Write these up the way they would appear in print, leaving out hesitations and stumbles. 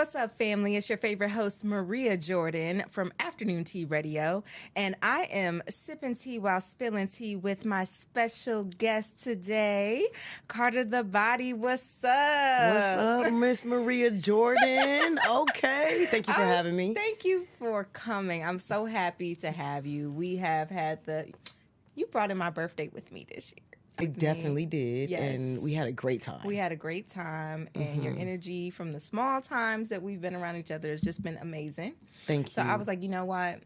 What's up, family? It's your favorite host, Maria Jordan from Afternoon Tea Radio, and I am sipping tea while spilling tea with my special guest today, Carter the Body. What's up? What's up, Miss Maria Jordan? Okay, thank you for having me. Thank you for coming. I'm so happy to have you. We have had you brought in my birthday with me this year. I definitely did, Yes. and we had a great time. We had a great time, and your energy from the small times that we've been around each other has just been amazing. Thank you. So I was like, you know what?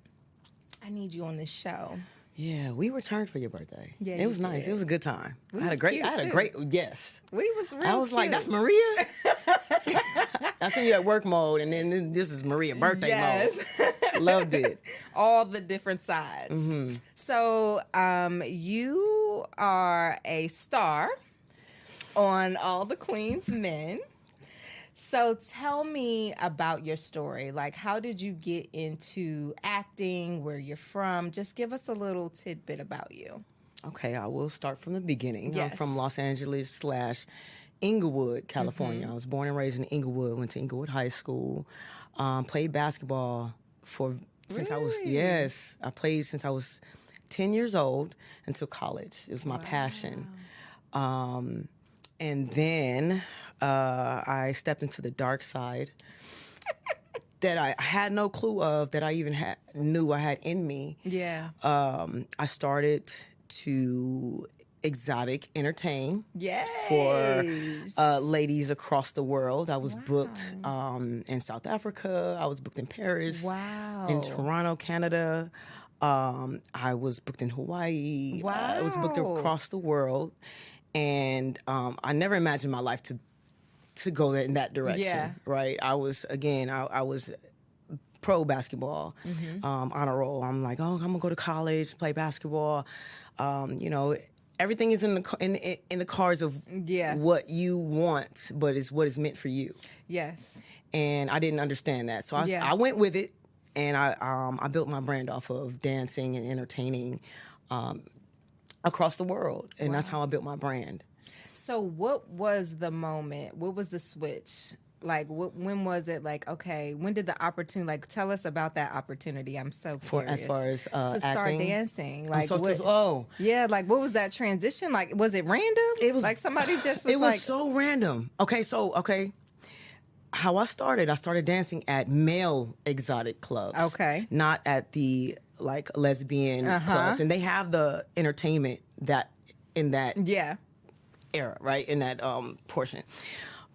I need you on this show. Yeah, we returned for your birthday. Yeah, it was you nice. did. It was a good time. We I had a was great. cute, I had too. a great. Yes. We was real I was like, cute. that's Maria. I see you at work mode, and then this is Maria birthday Yes. mode. Loved it. All the different sides. Mm-hmm. So you are a star on All the Queen's Men. So tell me about your story. Like, how did you get into acting, where you're from? Just give us a little tidbit about you. Okay, I will start from the beginning. Yes. I'm from Los Angeles / Inglewood, California. Mm-hmm. I was born and raised in Inglewood. Went to Inglewood High School. Played basketball since I was Really? I played since I was 10 years old until college. It was my passion. And then I stepped into the dark side that I had no clue of, that I even knew I had in me. Yeah. I started to exotic entertain Yes. for ladies across the world. I was booked in South Africa. I was booked in Paris. Wow. In Toronto, Canada. I was booked in Hawaii. I was booked Wow. across the world. And I never imagined my life to go in that direction. Yeah. Right? I was pro basketball, honor roll. I'm like, oh, I'm gonna go to college, play basketball. Everything is in the cards of what you want, but it's what is meant for you. Yes. And I didn't understand that, so I went with it, and I built my brand off of dancing and entertaining across the world, and that's how I built my brand. So what was the moment? What was the switch? Like, when was it like, okay, when did the opportunity, like, tell us about that opportunity. I'm so curious. As far as to start acting? dancing. Like, Oh. Yeah, like, what was that transition? Like, was it random? It was like somebody just was it like. was so random. Okay. How I started dancing at male exotic clubs. Okay. Not at the like lesbian clubs. And they have the entertainment that in that era, right? In that portion.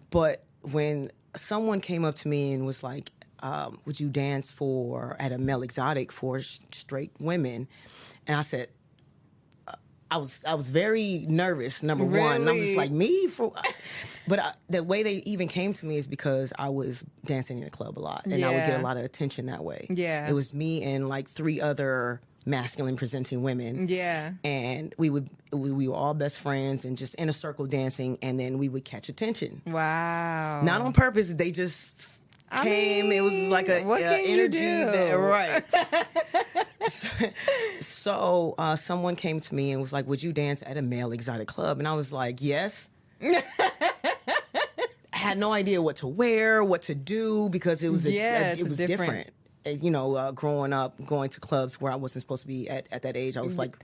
But when someone came up to me and was like, would you dance at a male exotic for straight women? And I said, I was very nervous, number one. And I was just like, me? But the way they even came to me is because I was dancing in the club a lot. And I would get a lot of attention that way. Yeah. It was me and like 3 other masculine presenting women. Yeah. And we were all best friends and just in a circle dancing, and then we would catch attention. Wow. Not on purpose. They just came. It was like a what can energy you do? there. Right. So someone came to me and was like, would you dance at a male exotic club? And I was like, yes. I had no idea what to wear, what to do, because it was different. Growing up, going to clubs where I wasn't supposed to be at that age. I was like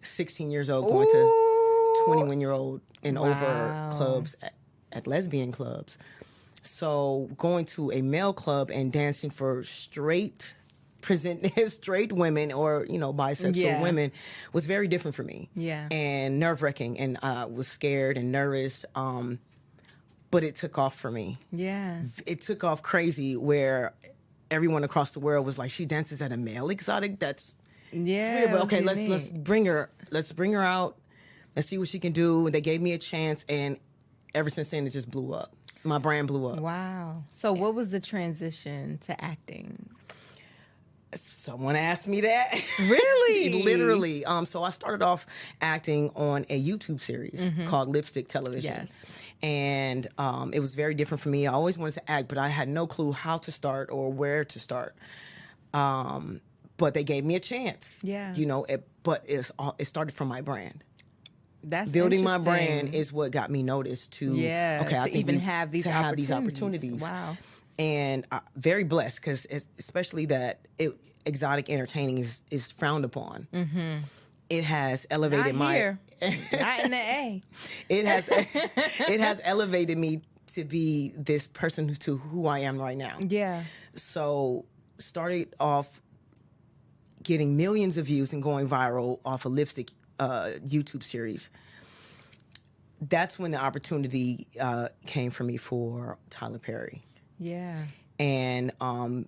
16 years old, going to 21-year-old and over clubs at lesbian clubs. So going to a male club and dancing for straight women or bisexual women was very different for me. Yeah. And nerve-wracking, and I was scared and nervous. But it took off for me. Yeah. It took off crazy, where everyone across the world was like, she dances at a male exotic? That's weird. But okay, let's bring her out. Let's see what she can do. And they gave me a chance, and ever since then it just blew up. My brand blew up. Wow. So what was the transition to acting? Someone asked me that. Really? Literally. So I started off acting on a YouTube series called Lipstick Television. Yes. And it was very different for me. I always wanted to act, but I had no clue how to start or where to start. But they gave me a chance. Yeah. But it started from my brand. That's building my interesting. brand is what got me noticed to. Yeah. Okay, I to think even have these to opportunities. have these opportunities. Wow. And very blessed because especially that exotic entertaining is frowned upon. Mm-hmm. It has elevated Not here. Not in the A. It has elevated me to be this person to who I am right now. Yeah. So started off getting millions of views and going viral off a lipstick YouTube series. That's when the opportunity came for me for Tyler Perry. Yeah. And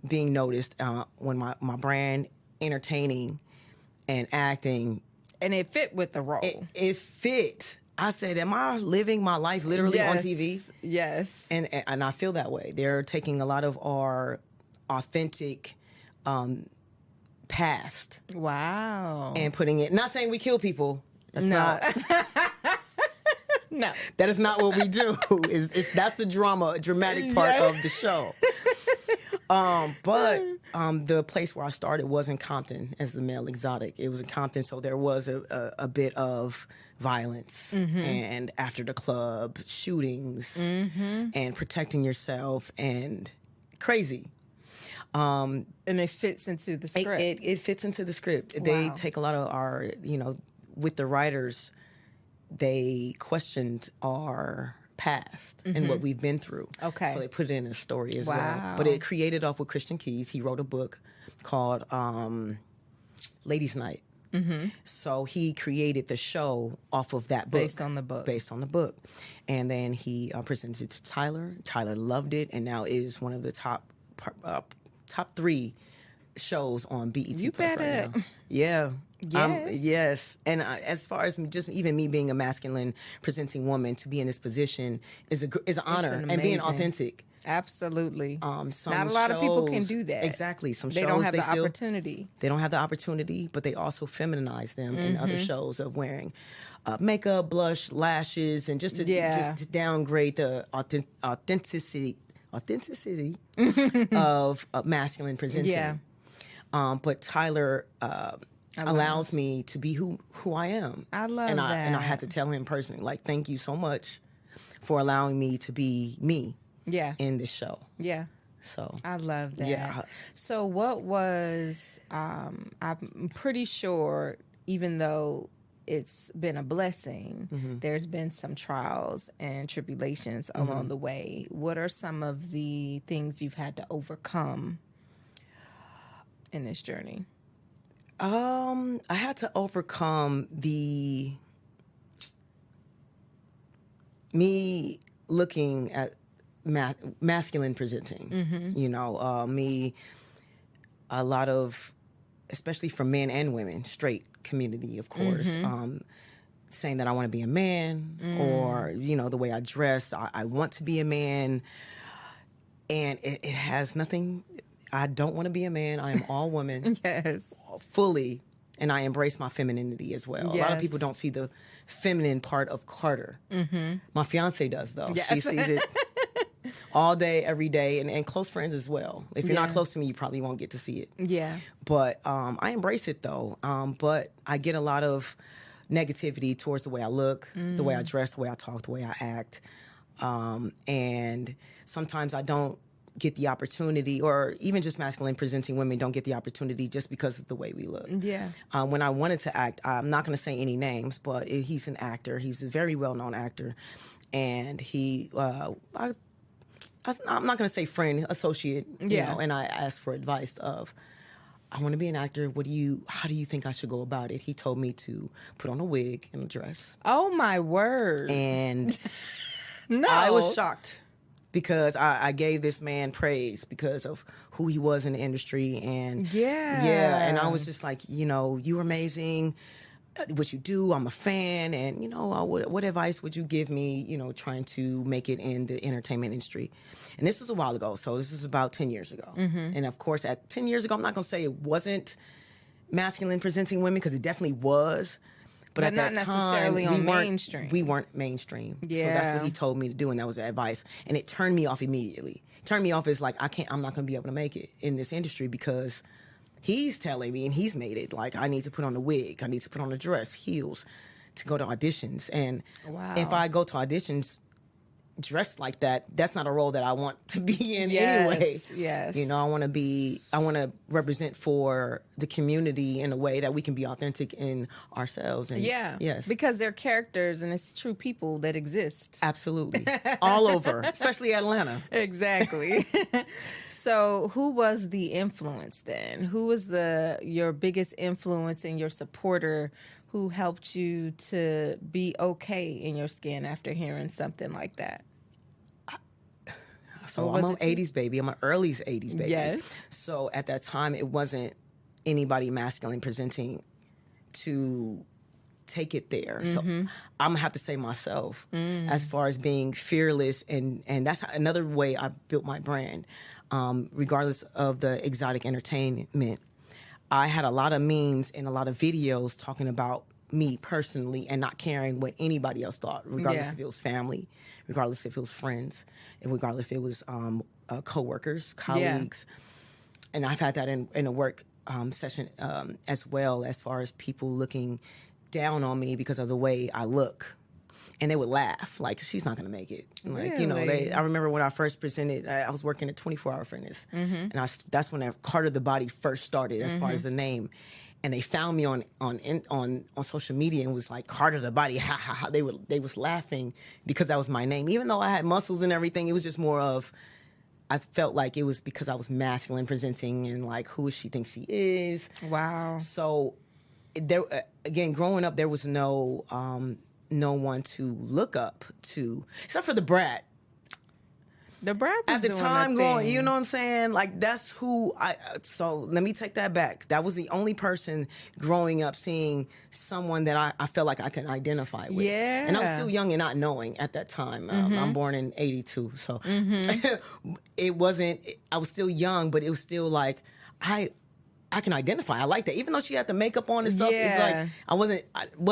being noticed when my brand, entertaining and acting. And it fit with the role. It fit. I said, am I living my life literally on TV? Yes. And I feel that way. They're taking a lot of our authentic past. Wow. And putting it, not saying we kill people. That's not. No. That is not what we do. That's the dramatic part of the show. But the place where I started was in Compton as the male exotic. It was in Compton, so there was a bit of violence and after the club shootings and protecting yourself and crazy. And it fits into the script. It fits into the script. Wow. They take a lot of our, with the writers, they questioned our past and what we've been through. Okay. So they put it in a story as Wow. well. But it created off with Christian Keys. He wrote a book called Ladies' Night. Mm-hmm. So he created the show off of that book. Based on the book. Based on the book. And then he presented it to Tyler. Tyler loved it and now is one of the top 3 shows on BET. You Plus better. right now. Yeah. Yes. Yes. And as far as just even me being a masculine presenting woman to be in this position is an honor and being authentic. Absolutely. Some Not a lot of people can shows- do that. Exactly. Some They shows don't have the still, opportunity. They don't have the opportunity, but they also feminize them in other shows of wearing makeup, blush, lashes, and just to downgrade the authenticity of masculine presenting. Yeah. But Tyler allows me to be who I am. I love and that. And I had to tell him personally, like, thank you so much for allowing me to be me in this show. Yeah. So I love that. Yeah. So what was, I'm pretty sure, even though it's been a blessing, there's been some trials and tribulations along the way. What are some of the things you've had to overcome in this journey? I had to overcome me looking at masculine presenting. Me, a lot of, especially for men and women, straight community, of course, saying that I want to be a man or, the way I dress, I want to be a man. And it has nothing. I don't want to be a man. I am all woman. Yes. Fully. And I embrace my femininity as well. Yes. A lot of people don't see the feminine part of Carter. My fiance does, though. Yes. She sees it all day, every day, and close friends as well. If you're not close to me, you probably won't get to see it. Yeah. But I embrace it, though. But I get a lot of negativity towards the way I look, the way I dress, the way I talk, the way I act. And sometimes I don't get the opportunity, or even just masculine presenting women don't get the opportunity just because of the way we look. Yeah. When I wanted to act, I'm not going to say any names, but he's an actor. He's a very well-known actor. And he, I'm not going to say friend, associate, you know, and I asked for advice of, I want to be an actor. How do you think I should go about it? He told me to put on a wig and a dress. Oh, my word. And no. I was shocked because I gave this man praise because of who he was in the industry. And and I was just like, you're amazing. What you do, I'm a fan. And, what advice would you give me, trying to make it in the entertainment industry? And this was a while ago. So this is about 10 years ago. And of course, at 10 years ago, I'm not going to say it wasn't masculine presenting women, because it definitely was. But at not that necessarily time, on mainstream. We weren't mainstream. Yeah. So that's what he told me to do, and that was the advice. And it turned me off immediately. Turned me off as like, I'm not going to be able to make it in this industry because he's telling me, and he's made it, like, I need to put on a wig, I need to put on a dress, heels, to go to auditions. And if I go to auditions, dressed like that, that's not a role that I want to be in Yes, anyway. yes. You know, I want to represent for the community in a way that we can be authentic in ourselves. And Yeah. yes. Because they're characters and it's true people that exist. Absolutely. All over, especially Atlanta. Exactly. So who was the influence then? Who was your biggest influence and your supporter who helped you to be okay in your skin after hearing something like that? So I'm an 80s baby. I'm an early 80s baby. Yes. So at that time, it wasn't anybody masculine presenting to take it there. So I'm gonna have to say myself as far as being fearless, and that's another way I built my brand. Regardless of the exotic entertainment, I had a lot of memes and a lot of videos talking about me personally and not caring what anybody else thought, regardless if it was family, regardless if it was friends, and regardless if it was coworkers, colleagues. And I've had that in a work session as well, as far as people looking down on me because of the way I look. And they would laugh, like, she's not going to make it. Like, really? You know, I remember when I first presented, I was working at 24 Hour Fitness. And that's when Carter the Body first started, as far as the name. And they found me on social media and was like, Carter the Body, ha, ha, ha. They was laughing because that was my name. Even though I had muscles and everything, it was just more of, I felt like it was because I was masculine presenting and like, who she thinks she is. Wow. So, there again, growing up, there was no one to look up to, except for the Brat. The Brat was At the doing time that growing, thing. you know what I'm saying? Like, that's who so let me take that back. That was the only person growing up seeing someone that I felt like I could identify with. Yeah. And I was still young and not knowing at that time. I'm born in 82, so it wasn't, I was still young, but it was still like, I can identify. I like that. Even though she had the makeup on and stuff, it's like, I wasn't.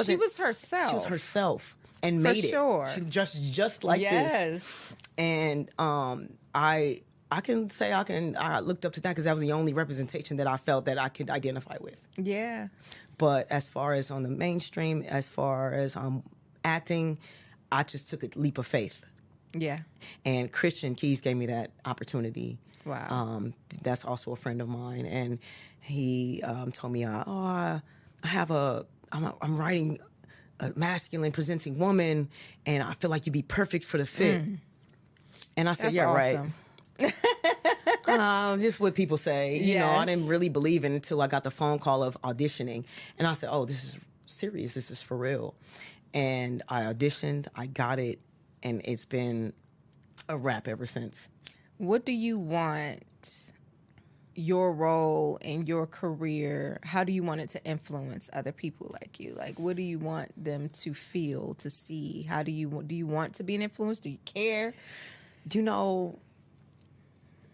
She was herself. She was herself and For made it. sure. She just like this. And I can say I looked up to that because that was the only representation that I felt that I could identify with. Yeah. But as far as on the mainstream, as far as acting, I just took a leap of faith. Yeah. And Christian Keys gave me that opportunity. Wow. That's also a friend of mine, and he told me, I'm writing a masculine presenting woman, and I feel like you'd be perfect for the fit. And I said, That's yeah, awesome. right. Just what people say. You know, I Yes. didn't really believe it until I got the phone call of auditioning. And I said, oh, this is serious. This is for real. And I auditioned. I got it. And it's been a wrap ever since. What do you want your role in your career? How do you want it to influence other people like you? Like, what do you want them to feel, to see? How do you want to be an influence? Do you care? You know,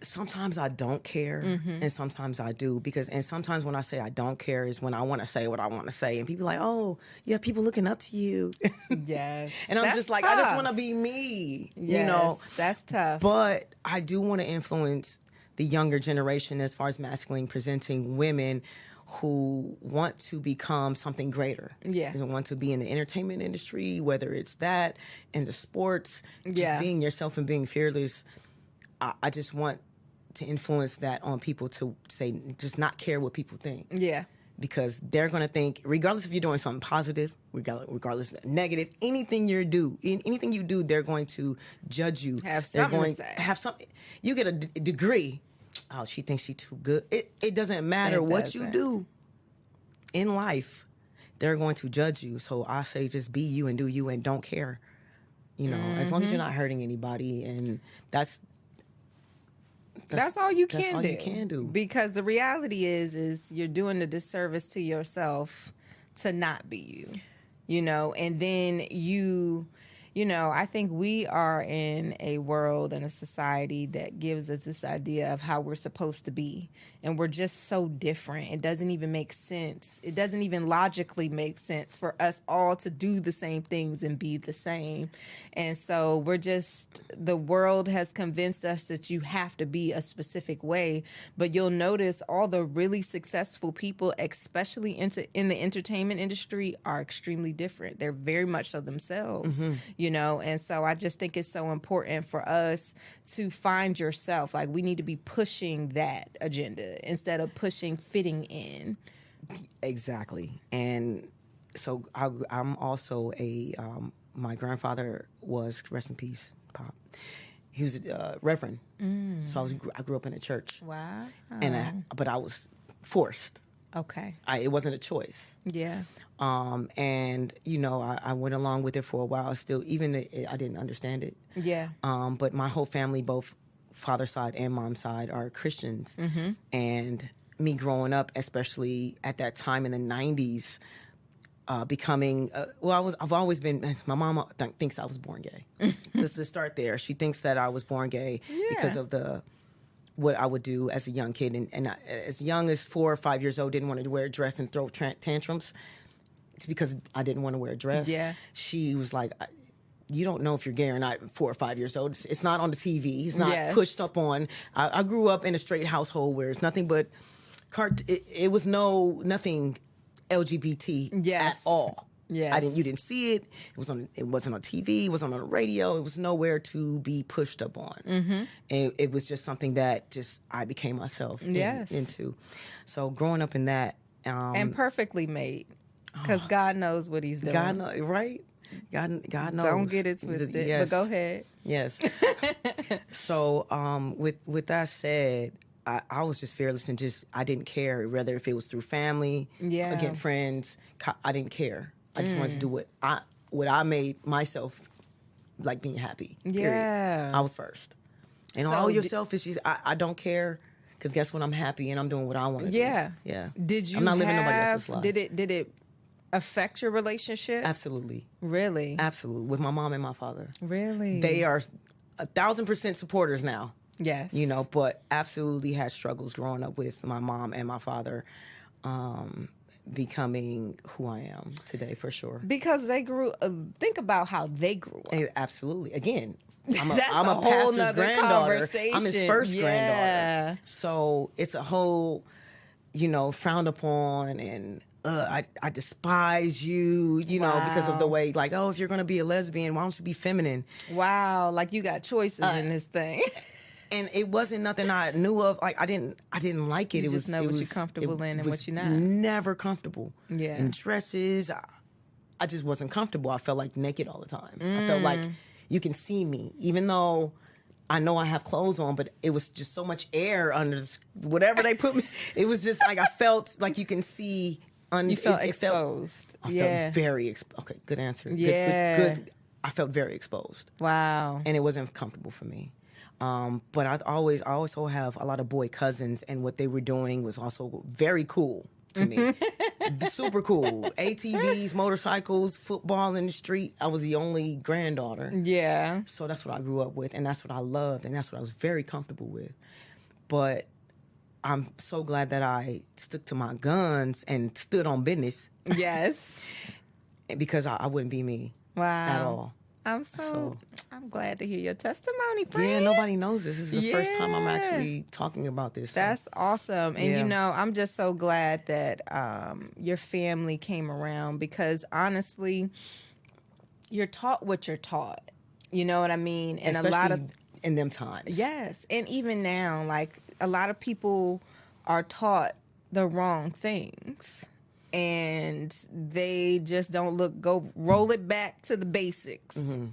sometimes I don't care, and sometimes I do. And sometimes when I say I don't care is when I want to say what I want to say. And people are like, oh, you have people looking up to you. Yes. And I'm That's just like, tough. I just want to be me, Yes, you know. that's tough. But I do want to influence the younger generation as far as masculine presenting women who want to become something greater. Yeah. Who want to be in the entertainment industry, whether it's that, in the sports, just Yeah. being yourself and being fearless. I just want to influence that on people to say, just not care what people think. Yeah. Because they're going to think, regardless if you're doing something positive, regardless of negative, anything you do, they're going to judge you. Have something to say. Have something. You get a degree. Oh, she thinks she's too good. It doesn't matter what you do in life. They're going to judge you. So I say just be you and do you and don't care. You know, as long as you're not hurting anybody, and that's all you can that's all do. you can do. Because the reality is you're doing a disservice to yourself to not be you. You know, and then you know, I think we are in a world and a society that gives us this idea of how we're supposed to be. And we're just so different. It doesn't even make sense. It doesn't even logically make sense for us all to do the same things and be the same. And so the world has convinced us that you have to be a specific way. But you'll notice all the really successful people, especially in the entertainment industry, are extremely different. They're very much so themselves. you know? And so I just think it's so important for us to find yourself. Like, we need to be pushing that agenda instead of pushing fitting in. Exactly. And so I'm also my grandfather was, rest in peace, Pop. He was a reverend. So I grew up in a church. Wow. But I was forced. Okay. It wasn't a choice. Yeah. And, you know, I went along with it for a while. Still, even I didn't understand it. Yeah. But my whole family, both father's side and mom's side, are Christians. And me growing up, especially at that time in the 90s, becoming, I've always been, my mom thinks I was born gay. Let's just start there. She thinks that I was born gay because of what I would do as a young kid. And I, as young as 4 or 5 years old, didn't want to wear a dress and throw tantrums. It's because I didn't want to wear a dress. Yeah. She was like, you don't know if you're gay or not 4 or 5 years old. It's not on the TV. It's not pushed up on. I grew up in a straight household where it's nothing but, it was nothing LGBT at all. Yes. You didn't see it. It wasn't on TV. It wasn't on the radio. It was nowhere to be pushed up on. And it was just something that I became myself into. So growing up in that, and perfectly made, because God knows what He's doing. God knows, right? God knows. Don't get it twisted. Yes. But go ahead. Yes. So with that said, I was just fearless and I didn't care, whether if it was through family, again, friends. I didn't care. I just wanted to do what I made myself like being happy. Period. Yeah. I was first. And So all your selfishness, I don't care, because guess what? I'm happy and I'm doing what I want to do. Yeah. Did you I'm not living nobody else's life. Did it affect your relationship? Absolutely. Really? Absolutely. With my mom and my father. Really? They are 1,000% supporters now. Yes. You know, but absolutely had struggles growing up with my mom and my father, becoming who I am today, for sure. Because they grew, think about how they grew up. Absolutely. Again, I'm a whole pastor's nother granddaughter. I'm his first granddaughter. So it's a whole, frowned upon, and I despise you, know, because of the way, like, oh, if you're going to be a lesbian, why don't you be feminine? Wow. Like, you got choices in this thing. And it wasn't nothing I knew of. Like, I didn't like it. You just know what you're comfortable in and what you're not. Never comfortable. Yeah. In dresses, I just wasn't comfortable. I felt like naked all the time. I felt like you can see me, even though I know I have clothes on, but it was just so much air under whatever they put me. It was just like I felt like you can see. You felt exposed. I felt very exposed. Okay, good answer. Yeah. Good. I felt very exposed. Wow. And it wasn't comfortable for me. But I also have a lot of boy cousins, and what they were doing was also very cool to me. Super cool. ATVs, motorcycles, football in the street. I was the only granddaughter. Yeah. So that's what I grew up with, and that's what I loved, and that's what I was very comfortable with. But I'm so glad that I stuck to my guns and stood on business. Yes. Because I wouldn't be me. Wow. At all. I'm glad to hear your testimony, friend. Yeah, nobody knows this. This is the first time I'm actually talking about this. That's awesome. And, I'm just so glad that your family came around, because, honestly, you're taught what you're taught. You know what I mean? And especially a lot of in them times. Yes. And even now, like, a lot of people are taught the wrong things. And they just don't roll it back to the basics. Mm-hmm.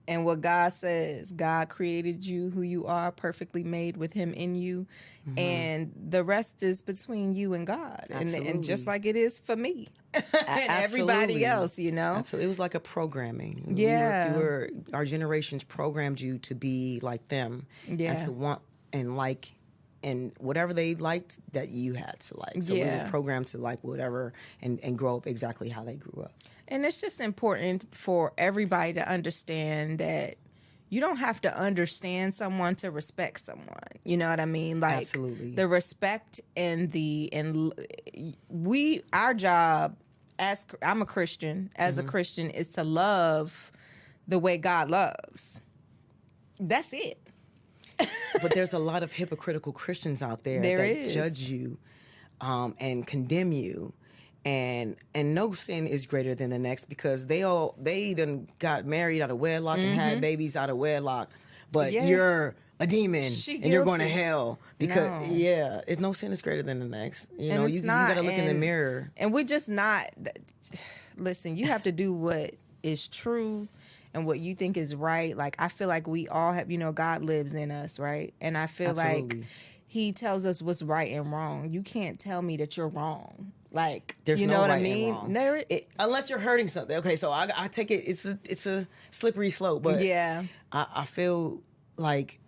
And what God says, God created you who you are, perfectly made with Him in you. Mm-hmm. And the rest is between you and God. And just like it is for me and everybody else, Absolutely. It was like a programming. Yeah. Our generations programmed you to be like them. Yeah. And to want and like, and whatever they liked, that you had to like. So we were programmed to like whatever and grow up exactly how they grew up. And it's just important for everybody to understand that you don't have to understand someone to respect someone. You know what I mean? Like, absolutely. The respect and our job I'm a Christian, as a Christian, is to love the way God loves. That's it. But there's a lot of hypocritical Christians out there that judge you and condemn you and no sin is greater than the next, because they done got married out of wedlock and had babies out of wedlock, but you're a demon and you're going to hell because it's no sin is greater than the next. You know, you got to look in the mirror, and we're just not. Listen, you have to do what is true and what you think is right. Like, I feel like we all have, you know, God lives in us, right? And I feel like he tells us what's right and wrong. You can't tell me that you're wrong. Like, there's you know what I mean? Unless you're hurting something. Okay, so I take it, it's a slippery slope, but I feel like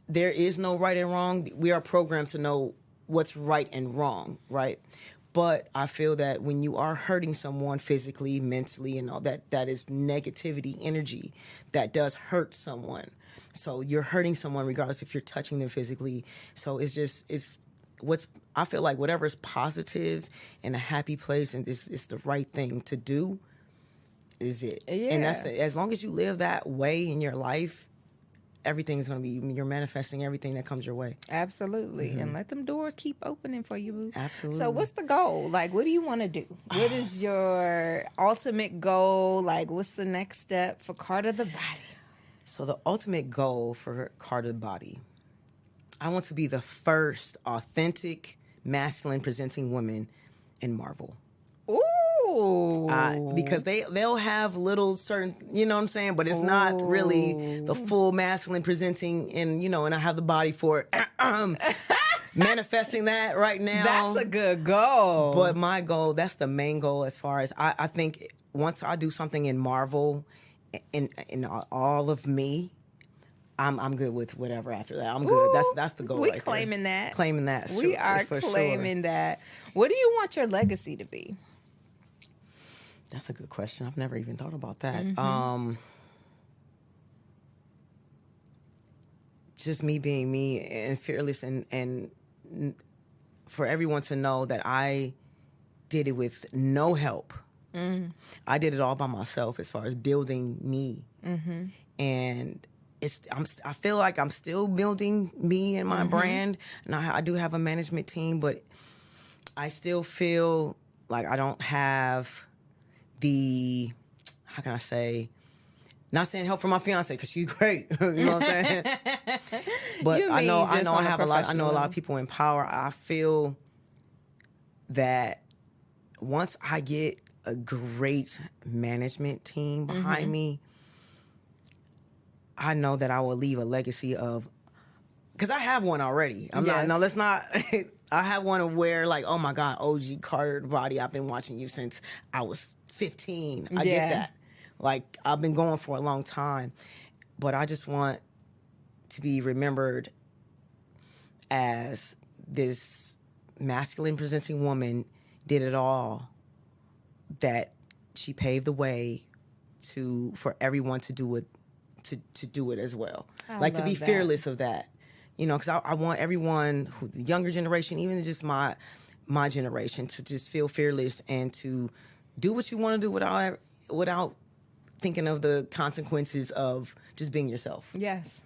there is no right and wrong. We are programmed to know what's right and wrong, right? But I feel that when you are hurting someone physically, mentally, and all that, that is negativity, energy that does hurt someone. So you're hurting someone regardless if you're touching them physically. So I feel like whatever is positive and a happy place and it's the right thing to do is it. Yeah. And as long as you live that way in your life, everything's going to be, you're manifesting everything that comes your way. Absolutely. And let them doors keep opening for you, boo. Absolutely. So what's the goal? Like, what do you want to do? What is your ultimate goal? Like, what's the next step for Carter the Body? So the ultimate goal for Carter the Body, I want to be the first authentic, masculine presenting woman in Marvel. Ooh. Because they'll have little certain, you know what I'm saying, but it's not really the full masculine presenting, and you know, and I have the body for it. Manifesting that right now. That's a good goal. But my goal, that's the main goal as far as I think once I do something in Marvel, in all of me, I'm good with whatever after that. I'm good. That's the goal. We claiming that. Claiming that. We are claiming that. What do you want your legacy to be? That's a good question. I've never even thought about that. Just me being me and fearless, and for everyone to know that I did it with no help. I did it all by myself as far as building me. And I feel like I'm still building me and my brand. And I do have a management team, but I still feel like I don't have the, how can I say, not saying help from my fiance because she's great, you know what I'm saying? But I know I know a lot of people in power. I feel that once I get a great management team behind me, I know that I will leave a legacy of, because I have one already. Let's not. I have one of where, like, oh my God, OG Carter the Body, I've been watching you since I was 15. I get that. Like, I've been going for a long time. But I just want to be remembered as this masculine presenting woman did it all, that she paved the way for everyone to do it, to do it as well. Like, to be fearless of that. You know, because I want everyone, the younger generation, even just my generation, to just feel fearless and to do what you want to do without thinking of the consequences of just being yourself. Yes,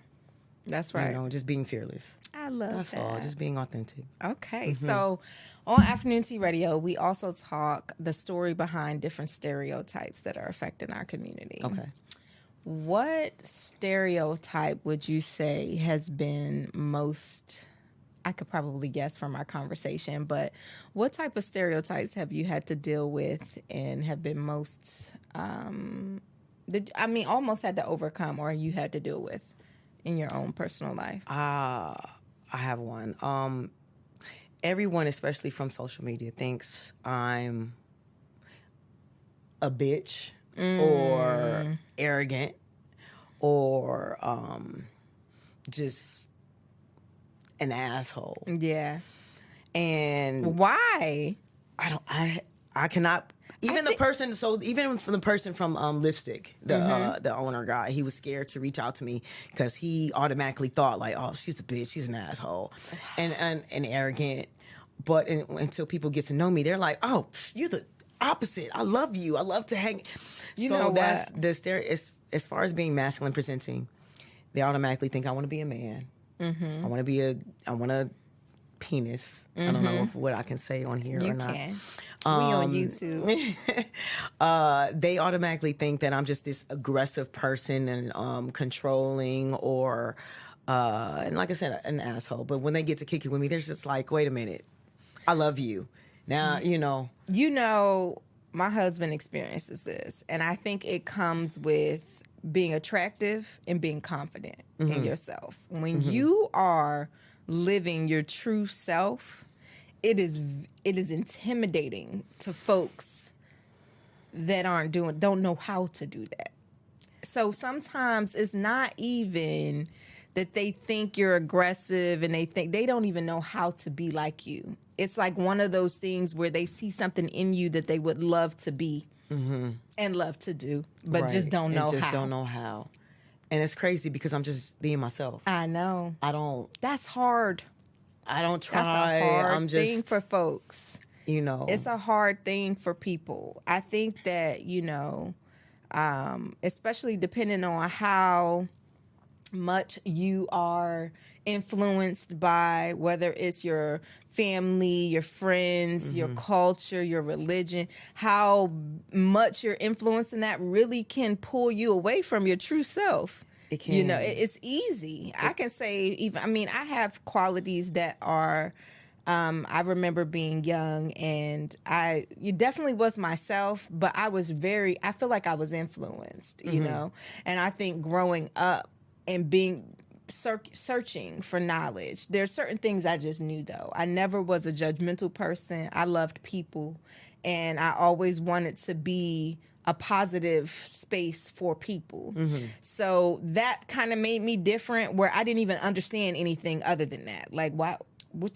that's right. You know, just being fearless. I love that. That's all, just being authentic. Okay, so on Afternoon Tea Radio, we also talk the story behind different stereotypes that are affecting our community. Okay. What stereotype would you say has been most, I could probably guess from our conversation, but what type of stereotypes have you had to deal with and have been most, almost had to overcome or you had to deal with in your own personal life? I have one. Everyone, especially from social media, thinks I'm a bitch or arrogant or just an asshole. Yeah. And why? I cannot. Even the person from Lipstick, the owner guy, he was scared to reach out to me because he automatically thought like, oh, she's a bitch, she's an asshole, and arrogant. But until people get to know me, they're like, oh, you're the opposite. I love you. I love to hang. That's the stereo. As far as being masculine presenting, they automatically think I want to be a man. I want to penis. I don't know what I can say on here or not. You can. We on YouTube. They automatically think that I'm just this aggressive person and controlling or, and like I said, an asshole. But when they get to kick it with me, they're just like, wait a minute, I love you. Now, you know. You know, my husband experiences this, and I think it comes with being attractive and being confident in yourself. When you are living your true self, it is intimidating to folks that don't know how to do that. So sometimes it's not even that they think you're aggressive and they don't even know how to be like you. It's like one of those things where they see something in you that they would love to be and love to do, but just don't know how. Don't know how. And it's crazy because I'm just being myself. I know. That's hard. I don't try. That's a hard thing for folks. You know. It's a hard thing for people. I think that, you know, especially depending on how much you are influenced by, whether it's your family, your friends, your culture, your religion, how much you're influencing that really can pull you away from your true self. It can. You know, it's easy. I can say I have qualities that are, I remember being young and you definitely was myself, but I feel like I was influenced, you know, and I think growing up and being searching for knowledge, there's certain things I just knew though. I never was a judgmental person. I loved people and I always wanted to be a positive space for people. So that kind of made me different where I didn't even understand anything other than that. Like, why?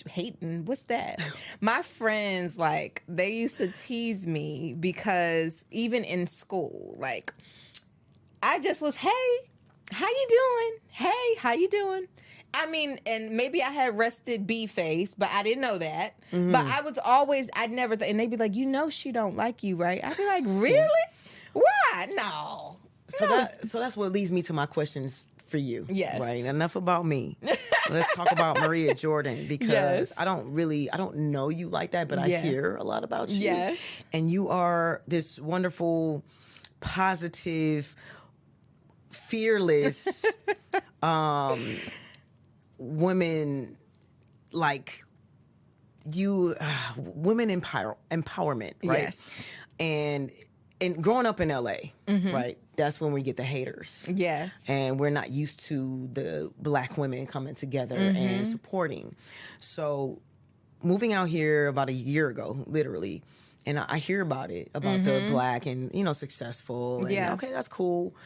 Hating? What's that? My friends, like, they used to tease me because even in school, like, I just was, hey, how you doing? Hey, how you doing? I mean, and maybe I had rested bee face, but I didn't know that. But I was always, and they'd be like, you know she don't like you, right? I'd be like, really? Why? No. So that's what leads me to my questions for you. Yes. Right? Enough about me. Let's talk about Maria Jordan because I don't know you like that, but I hear a lot about you. Yes. And you are this wonderful, positive, fearless women, like you, women empowerment, right? Yes. And growing up in LA, right? That's when we get the haters. Yes. And we're not used to the Black women coming together and supporting. So moving out here about a year ago, literally, and I hear about it, about the Black and, you know, successful. And, okay, that's cool.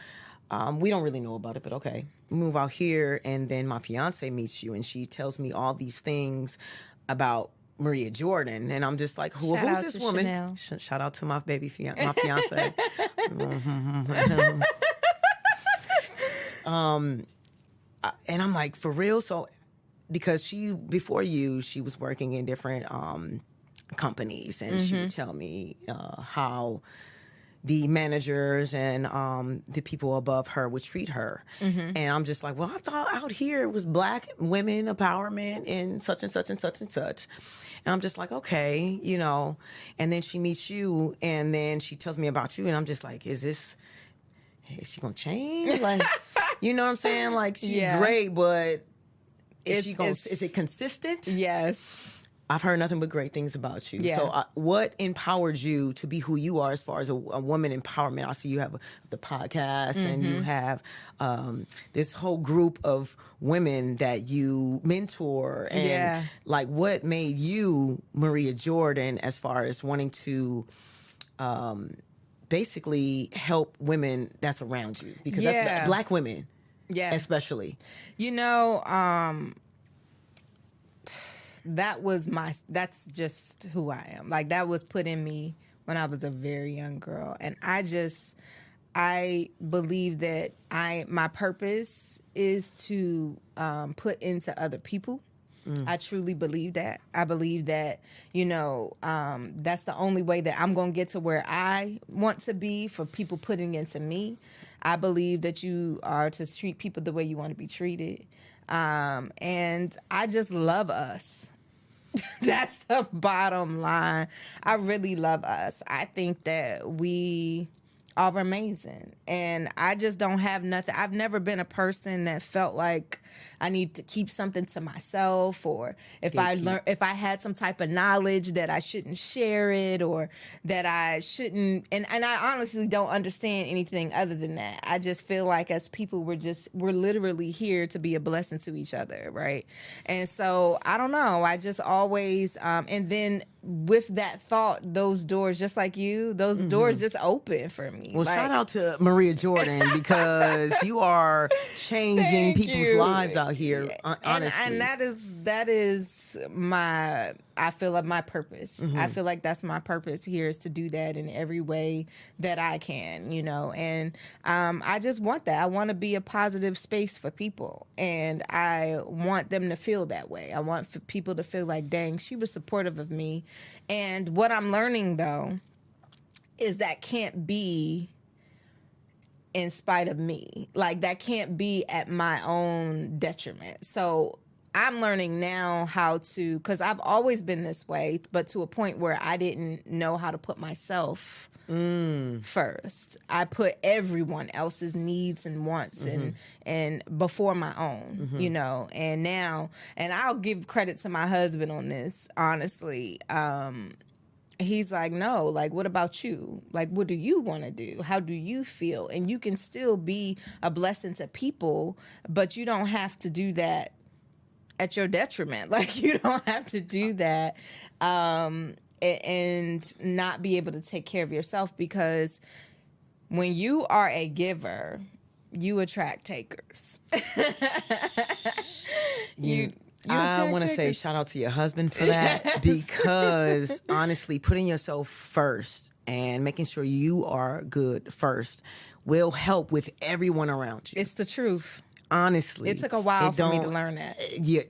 We don't really know about it, but okay. We move out here, and then my fiance meets you, and she tells me all these things about Maria Jordan, and I'm just like, who's this woman? Shout out to my my fiance. And I'm like, for real? So, because before she was working in different companies, and she would tell me how the managers and the people above her would treat her. And I'm just like, well, I thought out here it was Black women empowerment and such and such and such and such. And I'm just like, okay, you know. And then she meets you, and then she tells me about you, and I'm just like, is she gonna change? Like, you know what I'm saying? Like, she's great, but is it consistent? Yes. I've heard nothing but great things about you. Yeah. So what empowered you to be who you are as far as a woman empowerment? I see you have the podcast and you have this whole group of women that you mentor. And like, what made you Maria Jordan as far as wanting to basically help women that's around you? Because that's Black women, especially. You know, that's just who I am. Like, that was put in me when I was a very young girl. And I believe that my purpose is to put into other people. I truly believe that. I believe that, you know, that's the only way that I'm going to get to where I want to be, for people putting into me. I believe that you are to treat people the way you want to be treated. And I just love us. That's the bottom line. I really love us. I think that we are amazing. And I just don't have nothing. I've never been a person that felt like I need to keep something to myself, or if if I had some type of knowledge that I shouldn't share it, or that I shouldn't, and I honestly don't understand anything other than that. I just feel like as people, we're literally here to be a blessing to each other, right? And so I don't know, I just always and then with that thought, those doors, just like you, those doors just open for me. Well, shout out to Maria Jordan, because you are changing people's lives out here, honestly. And that is my, I feel like my purpose. I feel like that's my purpose here, is to do that in every way that I can, you know. And I just want that. I want to be a positive space for people, and I want them to feel that way. I want for people to feel like, dang, she was supportive of me. And what I'm learning, though, is that can't be in spite of me. Like, that can't be at my own detriment. So I'm learning now how to, because I've always been this way, but to a point where I didn't know how to put myself first. I put everyone else's needs and wants and before my own, you know. And now, and I'll give credit to my husband on this, honestly. He's like, no, like, what about you? Like, what do you want to do? How do you feel? And you can still be a blessing to people, but you don't have to do that at your detriment. Like, you don't have to do that and not be able to take care of yourself, because when you are a giver, you attract takers. I want to say shout out to your husband for that, because honestly, putting yourself first and making sure you are good first will help with everyone around you. It's the truth. Honestly. It took a while for me to learn that. Yeah.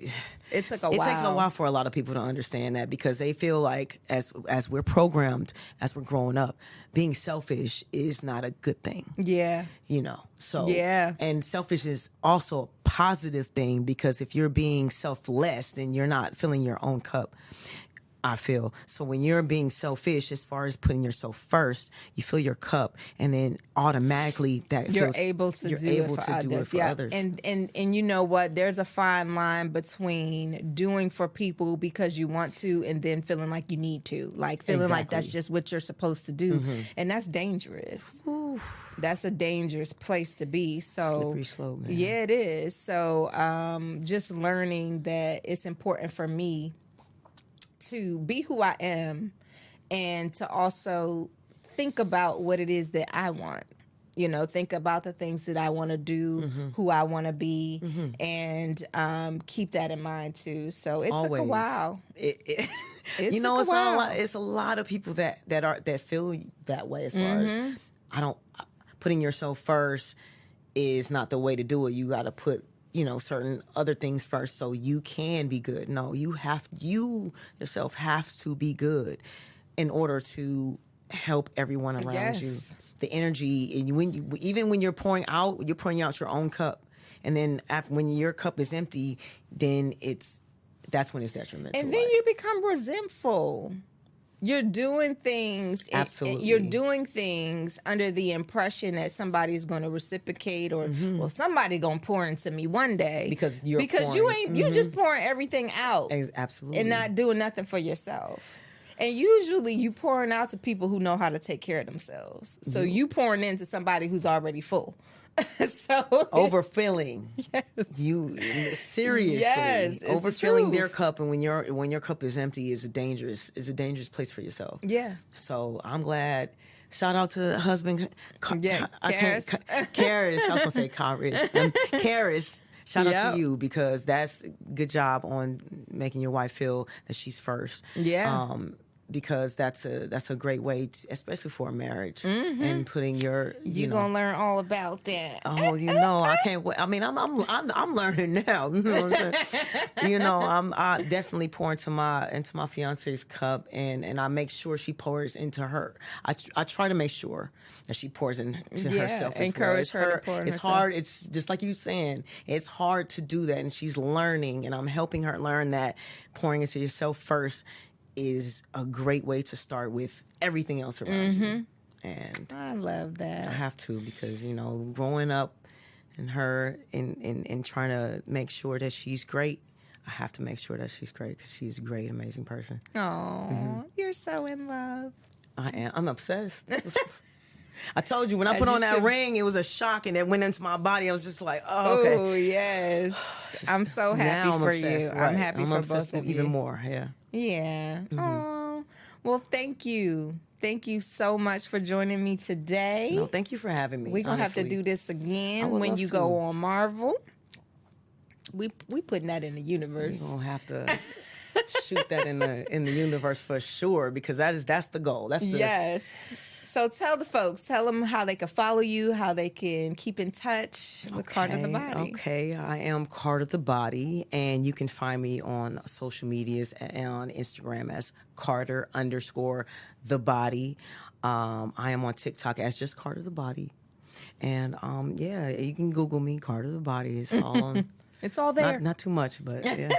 It took a while. It takes a while for a lot of people to understand that, because they feel like as we're programmed, as we're growing up, being selfish is not a good thing. Yeah. You know, so. Yeah. And selfish is also a positive thing, because if you're being selfless, then you're not filling your own cup, I feel. So when you're being selfish, as far as putting yourself first, you fill your cup, and then automatically you're able to do it for others. And you know what? There's a fine line between doing for people because you want to, and then feeling like you need to, like feeling like that's just what you're supposed to do, and that's dangerous. Ooh. That's a dangerous place to be. So slippery slope, man. Yeah, it is. So just learning that it's important for me to be who I am, and to also think about what it is that I want. You know, think about the things that I want to do, who I want to be, and keep that in mind too. So it took a while. You know, it's a lot of people that feel that way, as far as putting yourself first is not the way to do it. You got to put, you know, certain other things first so you can be good. No, you yourself have to be good in order to help everyone around you. The energy, and even when you're pouring out your own cup, and then when your cup is empty, then that's when it's detrimental. And then you become resentful. You're doing things. Absolutely. You're doing things under the impression that somebody's going to reciprocate, or well, somebody going to pour into me one day, because you just pouring everything out. Absolutely. And not doing nothing for yourself. And usually you pouring out to people who know how to take care of themselves. So you pouring into somebody who's already full. So overfilling. Yes. You seriously. Yes. Overfilling their cup, and when your cup is empty is a dangerous place for yourself. Yeah. So I'm glad. Shout out to the husband. Karis. Karis. I was gonna say Karis. Karis. Shout out to you, because that's a good job on making your wife feel that she's first. Yeah. because that's a great way to, especially for a marriage, and putting your you gonna learn all about that. Oh, I can't wait. I mean, I'm learning now. You know what I'm saying? I definitely pour into my fiance's cup, and I make sure she pours into her. I try to make sure that she pours into herself. Encourage her to pour in It's herself. hard. It's just like you saying. It's hard to do that, and she's learning, and I'm helping her learn that pouring into yourself first is a great way to start with everything else around you. And I love that. I have to, because growing up and her and trying to make sure that she's great, I have to make sure that she's great, because she's a great, amazing person. Oh, you're so in love. I am. I'm obsessed. I told you, when I put on that ring, it was a shock, and it went into my body. I was just like, oh, okay. Oh, yes. I'm so happy for you. Right. I'm happy for obsessed both of you. even more, yeah. Yeah. Oh, well, thank you. Thank you so much for joining me today. No, thank you for having me. We're going to have to do this again when you go on Marvel. We putting that in the universe. We're going to have to shoot that in the universe for sure, because that's the goal. Yes. So tell them how they can follow you, how they can keep in touch with Card of the Body. Okay, I am Card of the Body, and you can find me on social medias and on Instagram as Carter_the Body. I am on TikTok as just Card of the Body. And you can Google me, Card of the Body. It's all on. It's all there. Not too much, but yeah.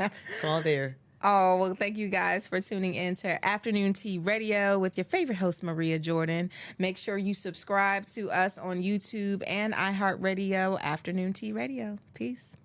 It's all there. Oh, well, thank you guys for tuning in to Afternoon Tea Radio with your favorite host, Maria Jordan. Make sure you subscribe to us on YouTube and iHeartRadio, Afternoon Tea Radio. Peace.